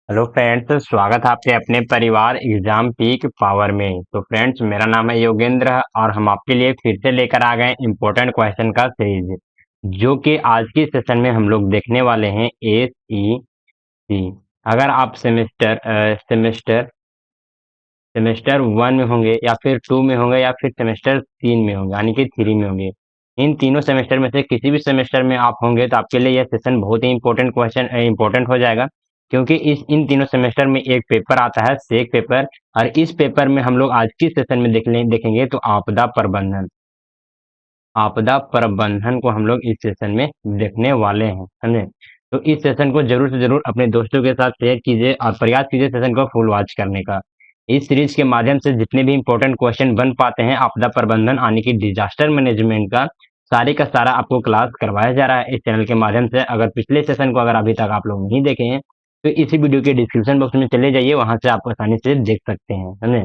Hello friends, स्वागत है आपके अपने परिवार एग्जाम पीक पावर में। तो फ्रेंड्स, मेरा नाम है योगेंद्र और हम आपके लिए फिर से लेकर आ गए इम्पोर्टेंट क्वेश्चन का सीरीज, जो कि आज की सेशन में हम लोग देखने वाले हैं ACC। अगर आप सेमेस्टर 1 में होंगे या फिर 2 में होंगे या फिर सेमेस्टर 3 में होंगे, यानी कि 3 में होंगे, इन तीनों सेमेस्टर में से किसी भी सेमेस्टर में आप होंगे तो आपके लिए यह सेशन बहुत ही इंपॉर्टेंट हो जाएगा। क्योंकि इस इन तीनों सेमेस्टर में एक पेपर आता है सेक पेपर, और इस पेपर में हम लोग आज की सेशन में देखेंगे तो आपदा प्रबंधन को हम लोग इस सेशन में देखने वाले हैं, समझे। तो इस सेशन को जरूर से जरूर अपने दोस्तों के साथ शेयर कीजिए और प्रयास कीजिए सेशन को फुल वॉच करने का। इस सीरीज के माध्यम से जितने भी इंपॉर्टेंट क्वेश्चन बन पाते हैं आपदा प्रबंधन आने की डिजास्टर मैनेजमेंट का सारा आपको क्लास करवाया जा रहा है इस चैनल के माध्यम से। अगर पिछले सेशन को अगर अभी तक आप लोग नहीं देखे हैं तो इसी वीडियो के डिस्क्रिप्शन बॉक्स में चले जाइए, वहां से आप आसानी से देख सकते हैं, समझे।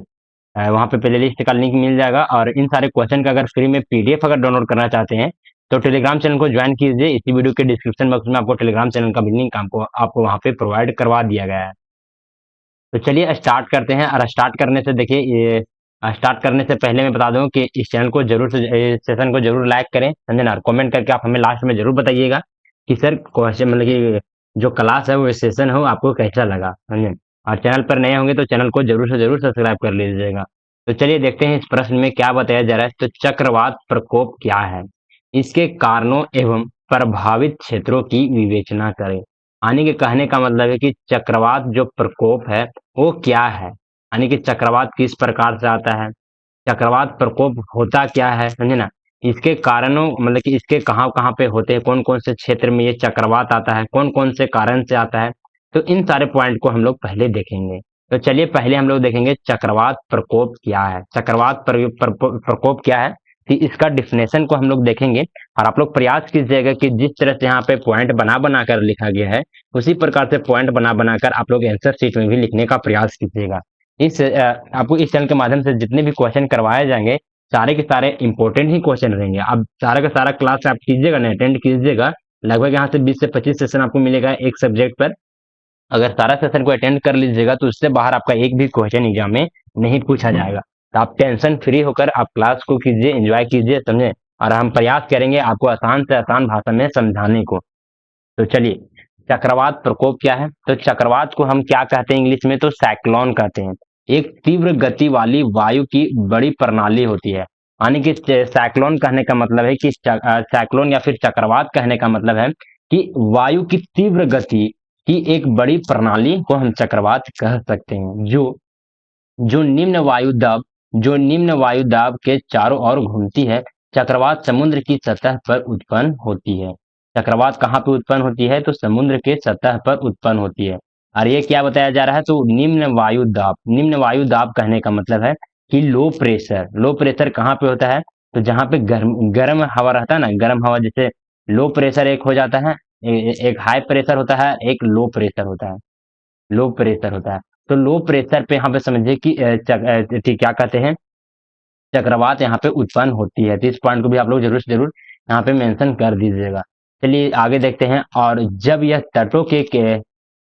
वहाँ पे प्ले लिस्ट का लिंक मिल जाएगा, और इन सारे क्वेश्चन का अगर फ्री में पीडीएफ अगर डाउनलोड करना चाहते हैं तो टेलीग्राम चैनल को ज्वाइन कीजिए। इसी वीडियो के डिस्क्रिप्शन बॉक्स में आपको टेलीग्राम चैनल का भी लिंक आपको वहाँ पे प्रोवाइड करवा दिया गया है। तो चलिए स्टार्ट करते हैं। और स्टार्ट करने से देखिए, ये स्टार्ट करने से पहले मैं बता दूं कि इस चैनल को जरूर से इस सेशन को जरूर लाइक करें, समझे ना। कमेंट करके आप हमें लास्ट में जरूर बताइएगा कि सर क्वेश्चन मतलब कि जो क्लास है वो सेशन हो आपको कैसा लगा, समझे। और चैनल पर नए होंगे तो चैनल को जरूर से जरूर सब्सक्राइब कर लीजिएगा। तो चलिए देखते हैं इस प्रश्न में क्या बताया जा रहा है। तो चक्रवात प्रकोप क्या है, इसके कारणों एवं प्रभावित क्षेत्रों की विवेचना करें। यानी कि कहने का मतलब है कि चक्रवात जो प्रकोप है वो क्या है, यानी कि चक्रवात किस प्रकार से आता है, चक्रवात प्रकोप होता क्या है, समझे ना। इसके कारणों मतलब कि इसके कहाँ कहाँ पे होते हैं, कौन कौन से क्षेत्र में ये चक्रवात आता है, कौन कौन से कारण से आता है। तो इन सारे पॉइंट को हम लोग पहले देखेंगे। तो चलिए पहले हम लोग देखेंगे चक्रवात प्रकोप क्या है। प्रकोप क्या है कि इसका डिफिनेशन को हम लोग देखेंगे। और आप लोग प्रयास कीजिएगा कि जिस तरह से यहाँ पे पॉइंट बना बना कर लिखा गया है उसी प्रकार से पॉइंट बना बना कर आप लोग आंसर शीट में भी लिखने का प्रयास कीजिएगा। आपको इस चैनल के माध्यम से जितने भी क्वेश्चन करवाए जाएंगे सारे के सारे इंपॉर्टेंट ही क्वेश्चन रहेंगे। अब सारा का सारा क्लास आप कीजिएगा ना, अटेंड कीजिएगा। लगभग यहाँ से 20 से 25 सेशन आपको मिलेगा एक सब्जेक्ट पर। अगर सारा सेशन को अटेंड कर लीजिएगा तो उससे बाहर आपका एक भी क्वेश्चन एग्जाम में नहीं पूछा जाएगा। तो आप टेंशन फ्री होकर आप क्लास को कीजिए, एंजॉय कीजिए, समझे। और हम प्रयास करेंगे आपको आसान से आसान भाषा में समझाने को। तो चलिए, चक्रवात प्रकोप क्या है। तो चक्रवात को हम क्या कहते हैं इंग्लिश में, तो साइक्लोन कहते हैं। एक तीव्र गति वाली वायु की बड़ी प्रणाली होती है। यानी कि साइक्लोन कहने का मतलब है कि साइक्लोन या फिर चक्रवात कहने का मतलब है कि वायु की तीव्र गति की एक बड़ी प्रणाली को हम चक्रवात कह सकते हैं, जो निम्न वायु दाब के चारों ओर घूमती है। चक्रवात समुद्र की सतह पर उत्पन्न होती है। चक्रवात कहाँ पे उत्पन्न होती है, तो समुद्र के सतह पर उत्पन्न होती है। और ये क्या बताया जा रहा है, तो निम्न वायु दाब कहने का मतलब है कि लो प्रेशर कहाँ पे होता है, तो जहाँ पे गर्म गर्म हवा रहता है ना, गर्म हवा जैसे लो प्रेशर एक हो जाता है, एक हाई प्रेशर होता है, एक लो प्रेशर होता है। तो लो प्रेशर पे यहाँ पे समझिए कि क्या कहते हैं, चक्रवात यहाँ पे उत्पन्न होती है। तो इस पॉइंट को भी आप लोग जरूर से जरूर यहाँ पे मेंशन कर दीजिएगा। चलिए आगे देखते हैं। और जब यह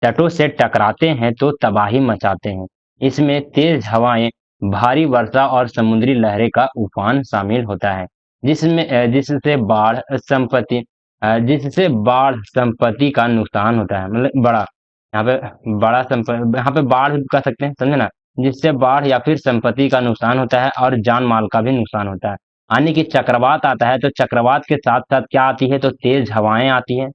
तटों से टकराते हैं तो तबाही मचाते हैं। इसमें तेज हवाएं, भारी वर्षा और समुद्री लहरें का उफान शामिल होता है, जिसमें जिससे बाढ़ संपत्ति का नुकसान होता है, मतलब बड़ा यहाँ पे बड़ा संपत्ति, यहाँ पे बाढ़ भी कह सकते हैं, समझे ना। जिससे बाढ़ या फिर संपत्ति का नुकसान होता है और जान माल का भी नुकसान होता है। यानी कि चक्रवात आता है तो चक्रवात के साथ साथ क्या आती है, तो तेज हवाएं आती है,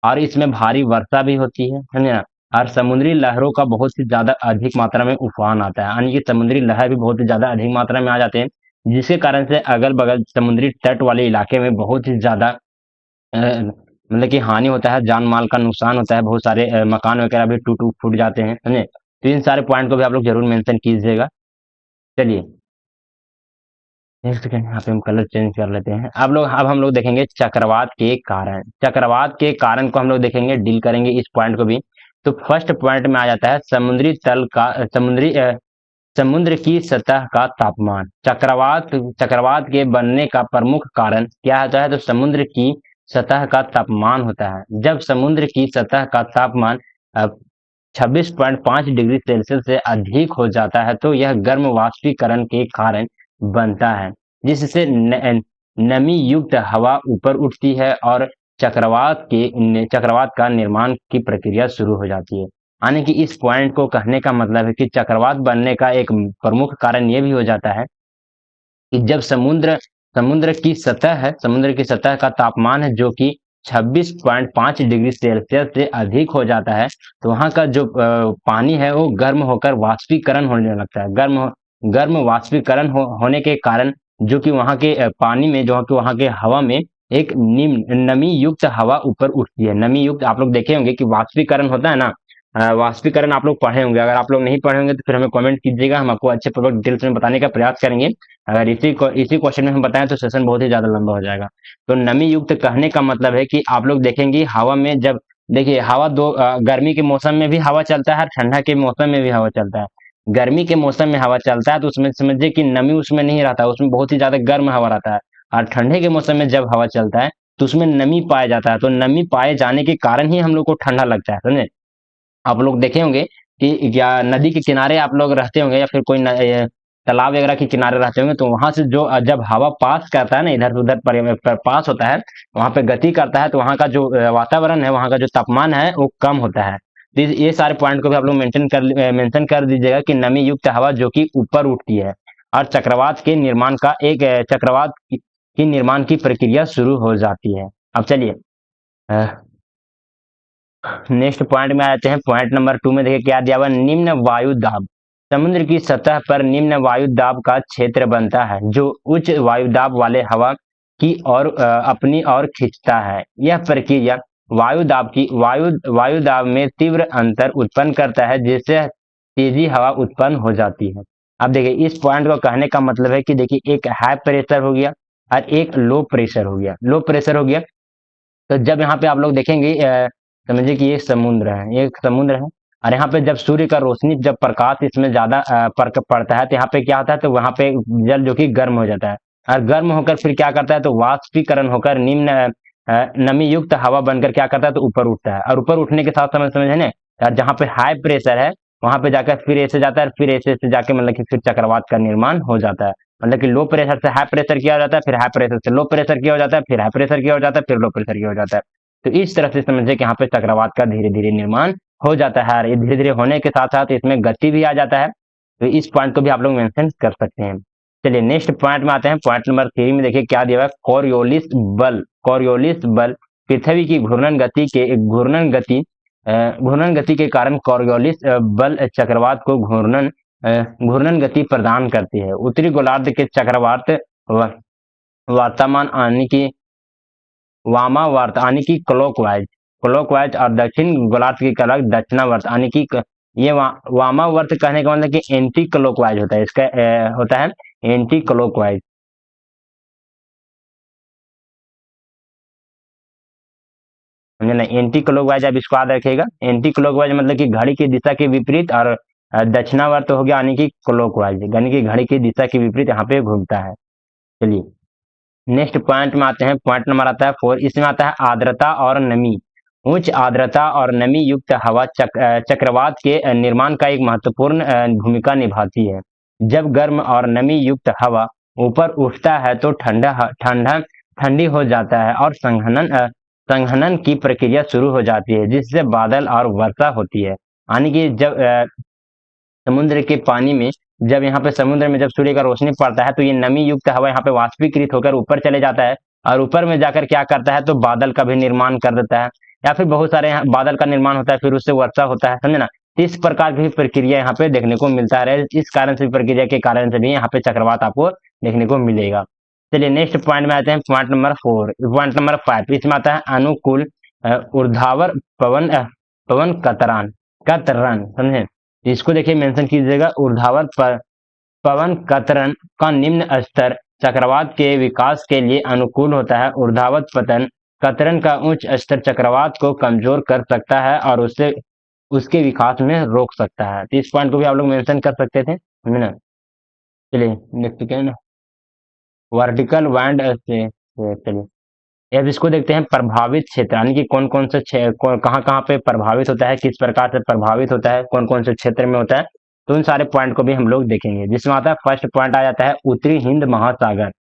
और इसमें भारी वर्षा भी होती है, समझे ना। और समुद्री लहरों का बहुत ही ज्यादा अधिक मात्रा में उफान आता है, यानी कि समुद्री लहर भी बहुत ही ज्यादा अधिक मात्रा में आ जाते हैं, जिसके कारण से अगल बगल समुद्री तट वाले इलाके में बहुत ही ज्यादा मतलब कि हानि होता है, जान माल का नुकसान होता है, बहुत सारे मकान वगैरह भी टूट फूट जाते हैं, समझे। तो इन सारे पॉइंट को भी आप लोग जरूर मेंशन कीजिएगा। चलिए एक सेकंड, यहाँ पे हम कलर चेंज कर लेते हैं। अब हम लोग देखेंगे चक्रवात के कारण को हम लोग देखेंगे, डील करेंगे इस पॉइंट को भी। तो फर्स्ट पॉइंट में आ जाता है समुद्र की सतह का तापमान। चक्रवात के बनने का प्रमुख कारण क्या होता है, तो समुद्र की सतह का तापमान होता है। जब समुद्र की सतह का तापमान 26.5 डिग्री सेल्सियस से अधिक हो जाता है तो यह गर्म वाष्पीकरण के कारण बनता है, जिससे नमी युक्त हवा ऊपर उठती है और चक्रवात का निर्माण की प्रक्रिया शुरू हो जाती है। यानी कि इस पॉइंट को कहने का मतलब है कि चक्रवात बनने का एक प्रमुख कारण ये भी हो जाता है कि जब समुद्र की सतह का तापमान है जो कि 26.5 डिग्री सेल्सियस से अधिक हो जाता है, तो वहाँ का जो पानी है वो गर्म होकर वाष्पीकरण होने लगता है। गर्म वाष्पीकरण होने के कारण जो कि वहाँ के पानी में, जो कि वहाँ के हवा में एक नमी युक्त हवा ऊपर उठती है। नमी युक्त, आप लोग देखे होंगे कि वाष्पीकरण होता है ना, वाष्पीकरण आप लोग पढ़े होंगे। अगर आप लोग नहीं पढ़े होंगे तो फिर हमें कमेंट कीजिएगा, हम आपको अच्छे पूर्वक डिटेल्स में बताने का प्रयास करेंगे। अगर इसी क्वेश्चन में हम बताएं तो सेशन बहुत ही ज्यादा लंबा हो जाएगा। तो नमी युक्त कहने का मतलब है कि आप लोग देखेंगे हवा में, जब देखिए हवा गर्मी के मौसम में भी हवा चलता है, ठंडा के मौसम में भी हवा चलता है। गर्मी के मौसम में हवा चलता है तो उसमें समझिए कि नमी उसमें नहीं रहता, उसमें बहुत ही ज्यादा गर्म हवा रहता है। और ठंडे के मौसम में जब हवा चलता है तो उसमें नमी पाया जाता है, तो नमी पाए जाने के कारण ही हम लोग को ठंडा लगता है, समझे। आप लोग देखे होंगे कि या नदी के किनारे आप लोग रहते होंगे या फिर कोई तालाब वगैरह के किनारे रहते होंगे, तो वहां से जो जब हवा पास करता है ना, इधर से उधर पर पास होता है, वहां पे गति करता है, तो वहां का जो वातावरण है, वहां का जो तापमान है वो कम होता है। तो ये सारे पॉइंट को भी आप लोग मेंशन कर दीजिएगा कि नमी युक्त हवा जो कि ऊपर उठती है और चक्रवात की निर्माण की प्रक्रिया शुरू हो जाती है। अब चलिए नेक्स्ट पॉइंट में आते हैं। पॉइंट नंबर 2 में देखिए क्या दिया हुआ, निम्न वायु दाब। समुद्र की सतह पर निम्न वायु दाब का क्षेत्र बनता है जो उच्च वायु दाब वाले हवा की ओर अपनी ओर खींचता है। यह प्रक्रिया वायु दाब में तीव्र अंतर उत्पन्न करता है जिससे तेजी हवा उत्पन्न हो जाती है। अब देखिए इस पॉइंट को कहने का मतलब है कि देखिए एक हाई प्रेशर हो गया और एक लो प्रेशर हो गया। लो प्रेशर हो गया तो जब यहाँ पे आप लोग देखेंगे, समझिए कि ये समुद्र है, ये एक समुद्र है, और यहाँ पे जब सूर्य का रोशनी, जब प्रकाश इसमें ज्यादा पड़ता है तो यहाँ पे क्या होता है, तो वहां पे जल जो कि गर्म हो जाता है, और गर्म होकर फिर क्या करता है, तो वाष्पीकरण होकर निम्न नमी युक्त हवा बनकर क्या करता है, तो ऊपर उठता है। और ऊपर उठने के साथ समझ है ना, और जहाँ पे हाई प्रेशर है वहां पे जाकर फिर ऐसे जाता है, फिर ऐसे जाके मतलब कि फिर चक्रवात का निर्माण हो जाता है। मतलब कि लो प्रेशर से हाई प्रेशर किया जाता है, फिर हाई प्रेशर से लो प्रेशर किया हो जाता है, फिर हाई प्रेशर किया हो जाता है, फिर लो प्रेशर किया हो जाता है। तो इस तरह से समझिए कि यहाँ पे चक्रवात का धीरे धीरे निर्माण हो जाता है, और ये धीरे धीरे होने के साथ साथ इसमें गति भी आ जाता है। तो इस पॉइंट को भी आप लोग मेंशन कर सकते हैं। चलिए नेक्स्ट पॉइंट में आते हैं। पॉइंट नंबर 3 में देखिए क्या दिया हुआ है, कॉरियोलिस बल। पृथ्वी की घूर्णन गति के कारण कॉरियोलिस बल चक्रवात को घूर्णन गति प्रदान करती है। उत्तरी गोलार्ध के चक्रवात वर्तमान आने की वामावर्त यानी कि क्लॉकवाइज और दक्षिण गोलार्ध की तरफ दक्षिणावर्त यानी कि ये वामावर्त कहने का मतलब कि एंटी क्लॉकवाइज होता है, इसका होता है एंटी क्लॉकवाइज। समझे ना, एंटी क्लॉकवाइज आप इसको याद रखिएगा। एंटी क्लॉकवाइज मतलब कि घड़ी की दिशा के विपरीत, और दक्षिणावर्त हो गया यानी कि क्लॉकवाइज, यानी कि घड़ी की दिशा के विपरीत यहाँ पे घूमता है। चलिए नेक्स्ट पॉइंट में आते हैं। पॉइंट नंबर आता है 4, इसमें आता है आर्द्रता और नमी। उच्च आर्द्रता और नमी युक्त हवा चक्रवात के निर्माण का एक महत्वपूर्ण भूमिका निभाती है। जब गर्म और नमी युक्त हवा ऊपर उठता है तो ठंडी हो जाता है और संघनन की प्रक्रिया शुरू हो जाती है जिससे बादल और वर्षा होती है। यानी कि जब समुद्र के पानी में, जब यहाँ पे समुद्र में जब सूर्य का रोशनी पड़ता है तो ये नमी युक्त हवा यहाँ पे वाष्पीकृत होकर ऊपर चले जाता है, और ऊपर में जाकर क्या करता है, तो बादल का भी निर्माण कर देता है, या फिर बहुत सारे यहाँ बादल का निर्माण होता है, फिर उससे वर्षा होता है, समझे ना। तो इस प्रकार की प्रक्रिया यहाँ पे देखने को मिलता है। इस कारण से प्रक्रिया के कारण से भी यहाँ पे चक्रवात आपको देखने को मिलेगा। चलिए नेक्स्ट पॉइंट में आते हैं। पॉइंट नंबर 5 इसमें आता है अनुकूल ऊर्ध्वाधर पवन कतरन, समझे। इसको देखिए मेंशन कीजिएगा, पवन कतरन का निम्न स्तर चक्रवात के विकास के लिए अनुकूल होता है। ऊर्ध्वाधर पतन कतरन का उच्च स्तर चक्रवात को कमजोर कर सकता है और उससे उसके विकास में रोक सकता है। तो इस पॉइंट को भी आप लोग मेंशन कर सकते थे, है ना। चलिए नेक्स्ट क्या है ना, वर्टिकल बैंड से चलिए अब इसको देखते हैं प्रभावित क्षेत्र, यानी कि कौन कौन से कहाँ कहाँ पे प्रभावित होता है, किस प्रकार से प्रभावित होता है, कौन कौन से क्षेत्र में होता है। तो उन सारे पॉइंट को भी हम लोग देखेंगे, जिसमें आता है फर्स्ट पॉइंट आ जाता है उत्तरी हिंद महासागर।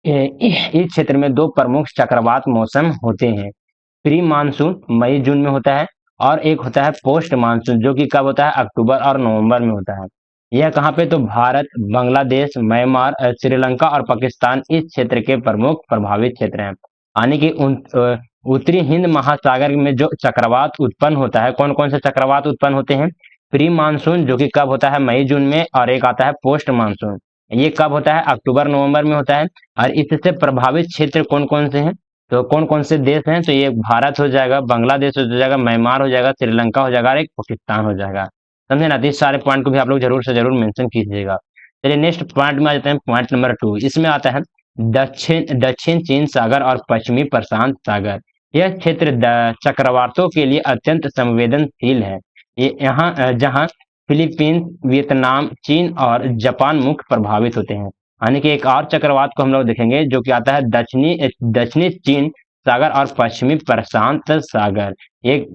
इस क्षेत्र में दो प्रमुख चक्रवात मौसम होते हैं। प्री मानसून मई जून में होता है, और एक होता है पोस्ट मानसून, जो कि कब होता है, अक्टूबर और नवंबर में होता है। यह कहाँ पे, तो भारत, बांग्लादेश, म्यांमार, श्रीलंका और पाकिस्तान इस क्षेत्र के प्रमुख प्रभावित क्षेत्र हैं। यानी कि उत्तरी हिंद महासागर में जो चक्रवात उत्पन्न होता है, कौन कौन से चक्रवात उत्पन्न होते हैं, प्री मानसून जो कि कब होता है, मई जून में, और एक आता है पोस्ट मानसून, ये कब होता है, अक्टूबर नवंबर में होता है। और इससे प्रभावित क्षेत्र कौन कौन से हैं, तो कौन कौन से देश हैं, तो ये भारत हो जाएगा, बांग्लादेश हो जाएगा, म्यांमार हो जाएगा, श्रीलंका हो जाएगा और एक पाकिस्तान हो जाएगा। समझे ना, तो इस सारे पॉइंट को भी आप लोग जरूर से जरूर मेंशन कीजिएगा। चलिए नेक्स्ट पॉइंट में आ जाते हैं, पॉइंट नंबर 2। इसमें आता है दक्षिण दक्षिण चीन सागर और पश्चिमी प्रशांत सागर। यह क्षेत्र चक्रवातों के लिए अत्यंत संवेदनशील है। ये यहाँ जहाँ फिलीपींस, वियतनाम, चीन और जापान मुख्य प्रभावित होते हैं। यानी कि एक और चक्रवात को हम लोग देखेंगे जो कि आता है दक्षिणी दक्षिणी चीन सागर और पश्चिमी प्रशांत सागर। ये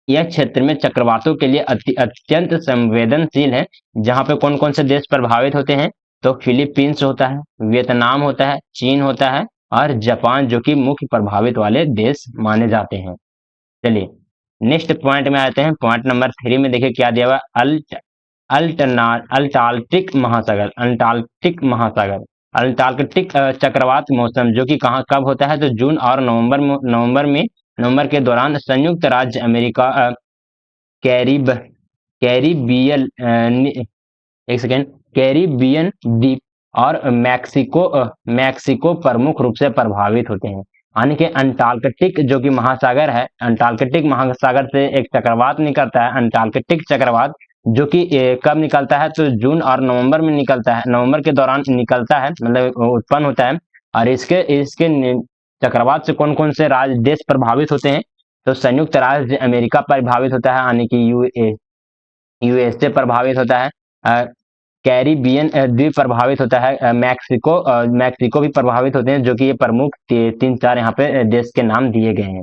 यह क्षेत्र में चक्रवातों के लिए अत्यंत संवेदनशील है। जहां पे कौन कौन से देश प्रभावित होते हैं, तो फिलीपींस होता है, वियतनाम होता है, चीन होता है और जापान, जो कि मुख्य प्रभावित वाले देश माने जाते हैं। चलिए नेक्स्ट पॉइंट में आते हैं, पॉइंट नंबर 3 में देखिए क्या दिया हुआ, अल्टार्कटिक महासागर। अल्टार्कटिक चक्रवात मौसम जो कि कहाँ कब होता है, तो जून और नवंबर के दौरान संयुक्त राज्य अमेरिका, कैरिबियन, एक सेकेंड, कैरिबियन द्वीप और मैक्सिको प्रमुख रूप से प्रभावित होते हैं। यानी कि अंटार्कटिक जो कि महासागर है, अंटार्कटिक महासागर से एक चक्रवात निकलता है, अंटार्कटिक चक्रवात, जो कि कब निकलता है, तो जून और नवंबर में निकलता है, नवंबर के दौरान निकलता है, मतलब उत्पन्न होता है। और इसके इसके चक्रवात से कौन कौन से राज्य देश प्रभावित होते हैं, तो संयुक्त राज्य अमेरिका प्रभावित होता है, यानी कि यूएसए प्रभावित होता है, कैरिबियन द्वीप प्रभावित होता है, मैक्सिको भी प्रभावित होते हैं, जो कि ये प्रमुख 3-4 यहाँ पे देश के नाम दिए गए हैं।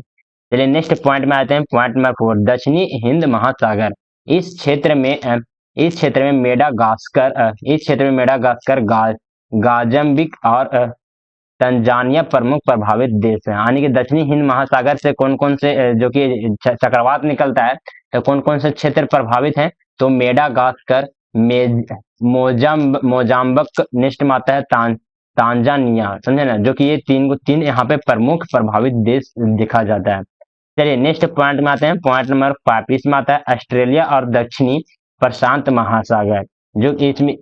चलिए नेक्स्ट पॉइंट में आते हैं, पॉइंट नंबर 4, दक्षिणी हिंद महासागर। इस क्षेत्र में मेडागास्कर, गाजम्बिक और तंजानिया प्रमुख प्रभावित देश हैं। यानी कि दक्षिणी हिंद महासागर से कौन कौन से जो कि चक्रवात निकलता है, तो कौन कौन से क्षेत्र प्रभावित हैं, तो मेडागास्कर, मोजाम्बिक, नेक्स्ट में आता है तांजानिया। समझे ना, जो कि ये तीन यहाँ पे प्रमुख प्रभावित देश देखा जाता है। चलिए नेक्स्ट पॉइंट में आते हैं, पॉइंट नंबर 5। इसमें आता है ऑस्ट्रेलिया और दक्षिणी प्रशांत महासागर। जो इसमें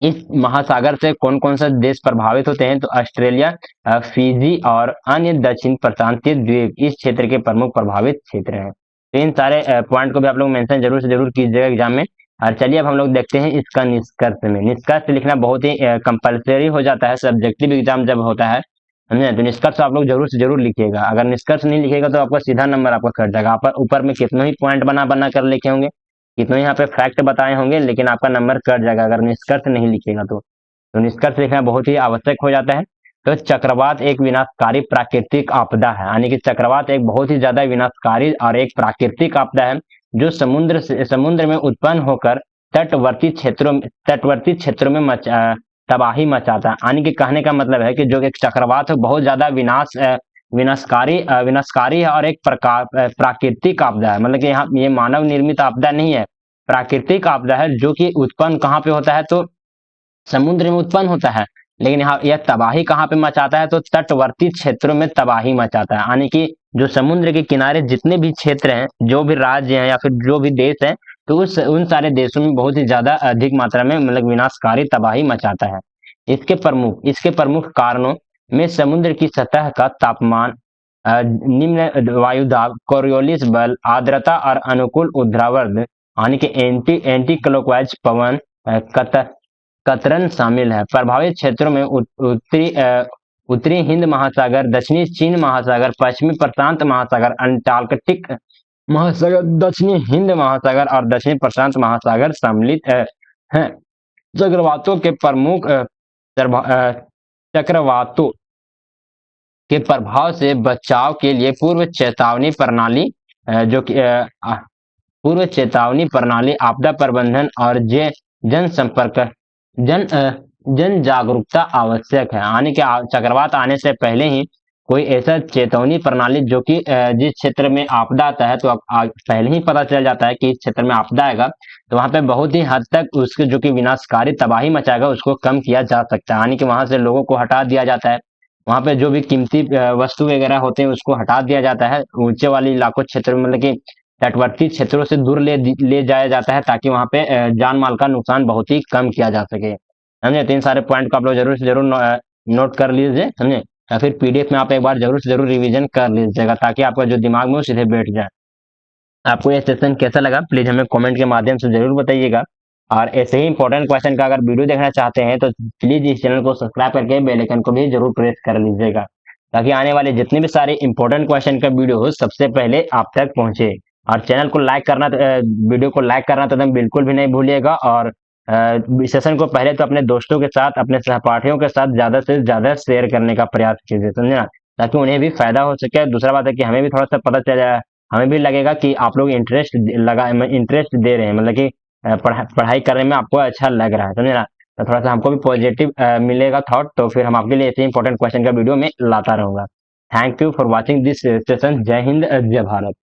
इस महासागर से कौन कौन से देश प्रभावित होते हैं, तो ऑस्ट्रेलिया, फिजी और अन्य दक्षिण प्रशांतीय द्वीप इस क्षेत्र के प्रमुख प्रभावित क्षेत्र हैं। तो इन सारे पॉइंट को भी आप लोग मेंशन जरूर से जरूर कीजिएगा एग्जाम में। और चलिए अब हम लोग देखते हैं इसका निष्कर्ष में। निष्कर्ष लिखना बहुत ही कंपलसरी हो जाता है सब्जेक्टिव एग्जाम जब होता है, समझे, तो निष्कर्ष आप लोग जरूर से जरूर लिखिएगा। अगर निष्कर्ष नहीं लिखिएगा तो आपका सीधा नंबर आपका कट जाएगा। आप ऊपर में कितने ही पॉइंट बना बना कर लिखे होंगे, कितने यहाँ पे फैक्ट बताए होंगे, लेकिन आपका नंबर कट जाएगा अगर निष्कर्ष नहीं लिखेगा तो निष्कर्ष लिखना बहुत ही आवश्यक हो जाता है। तो चक्रवात एक विनाशकारी प्राकृतिक आपदा है, यानी कि चक्रवात एक बहुत ही ज्यादा विनाशकारी और एक प्राकृतिक आपदा है, जो समुद्र में उत्पन्न होकर तटवर्ती क्षेत्रों में तबाही मचाता है। यानी कि कहने का मतलब है कि जो एक चक्रवात है बहुत ज्यादा विनाशकारी है और एक प्राकृतिक आपदा है। मतलब कि यहाँ ये मानव निर्मित आपदा नहीं है, प्राकृतिक आपदा है, जो कि उत्पन्न कहाँ पे होता है, तो समुद्र में उत्पन्न होता है। लेकिन यहाँ यह तबाही कहाँ पे मचाता है, तो तटवर्ती क्षेत्रों में तबाही मचाता है। यानी कि जो समुद्र के किनारे जितने भी क्षेत्र हैं, जो भी राज्य हैं या फिर जो भी देश हैं, तो उन सारे देशों में बहुत ही ज्यादा अधिक मात्रा में मतलब विनाशकारी तबाही मचाता है। इसके प्रमुख कारणों में समुद्र की सतह का तापमान, निम्न वायुदाब, कोरियोलिस बल, आर्द्रता और अनुकूल ऊर्ध्वाधर, यानी कि एंटी क्लॉकवाइज पवन, कतरन शामिल है। प्रभावित क्षेत्रों में उत्तरी हिंद महासागर, दक्षिणी चीन महासागर, पश्चिमी प्रशांत महासागर, अंटार्कटिक महासागर, दक्षिणी हिंद महासागर और दक्षिणी प्रशांत महासागर सम्मिलित हैं। चक्रवातों के प्रमुख चक्रवातों के प्रभाव से बचाव के लिए पूर्व चेतावनी प्रणाली जो कि पूर्व चेतावनी प्रणाली, आपदा प्रबंधन और जनसंपर्क जन जन जागरूकता आवश्यक है। आने के चक्रवात आने से पहले ही कोई ऐसा चेतावनी प्रणाली जो कि जिस क्षेत्र में आपदा आता है तो पहले ही पता चल जाता है कि इस क्षेत्र में आपदा आएगा, तो वहां पे बहुत ही हद तक उसके जो कि विनाशकारी तबाही मचाएगा उसको कम किया जा सकता है। यानी कि वहां से लोगों को हटा दिया जाता है, वहां पे जो भी कीमती वस्तु वगैरह होते हैं उसको हटा दिया जाता है, ऊंचे वाले इलाकों क्षेत्र में, मतलब कि तटवर्ती क्षेत्रों से दूर ले जाया जाता है, ताकि वहां पे जान माल का नुकसान बहुत ही कम किया जा सके। समझे? तो इन सारे पॉइंट को आप लोग जरूर से जरूर नोट कर लीजिए, समझे? या फिर पीडीएफ में आप एक बार जरूर से जरूर रिवीजन कर लीजिएगा, ताकि आपका जो दिमाग में वो सीधे बैठ जाए। आपको ये सेशन कैसा लगा प्लीज हमें कमेंट के माध्यम से जरूर बताइएगा। और ऐसे ही इंपॉर्टेंट क्वेश्चन का अगर वीडियो देखना चाहते हैं तो प्लीज इस चैनल को सब्सक्राइब करके बेल आइकन को भी जरूर प्रेस कर लीजिएगा, ताकि आने वाले जितने भी सारे इंपॉर्टेंट क्वेश्चन का वीडियो हो सबसे पहले आप तक पहुंचे। और चैनल को लाइक करना, वीडियो को लाइक करना तो एकदम बिल्कुल भी नहीं भूलिएगा। और सेशन को पहले तो अपने दोस्तों के साथ, अपने सहपाठियों के साथ ज्यादा से ज्यादा शेयर करने का प्रयास कीजिए, समझे ना? ताकि उन्हें भी फायदा हो सके। दूसरा बात है कि हमें भी थोड़ा सा पता चल, हमें भी लगेगा कि आप लोग इंटरेस्ट दे रहे हैं, मतलब कि पढ़ाई करने में आपको अच्छा लग रहा है, समझे ना? तो थोड़ा सा हमको भी पॉजिटिव मिलेगा थॉट, तो फिर हम आपके लिए ऐसे इंपॉर्टेंट क्वेश्चन का वीडियो में लाता रहूंगा। Thank you for watching this session. जय हिंद, जय भारत।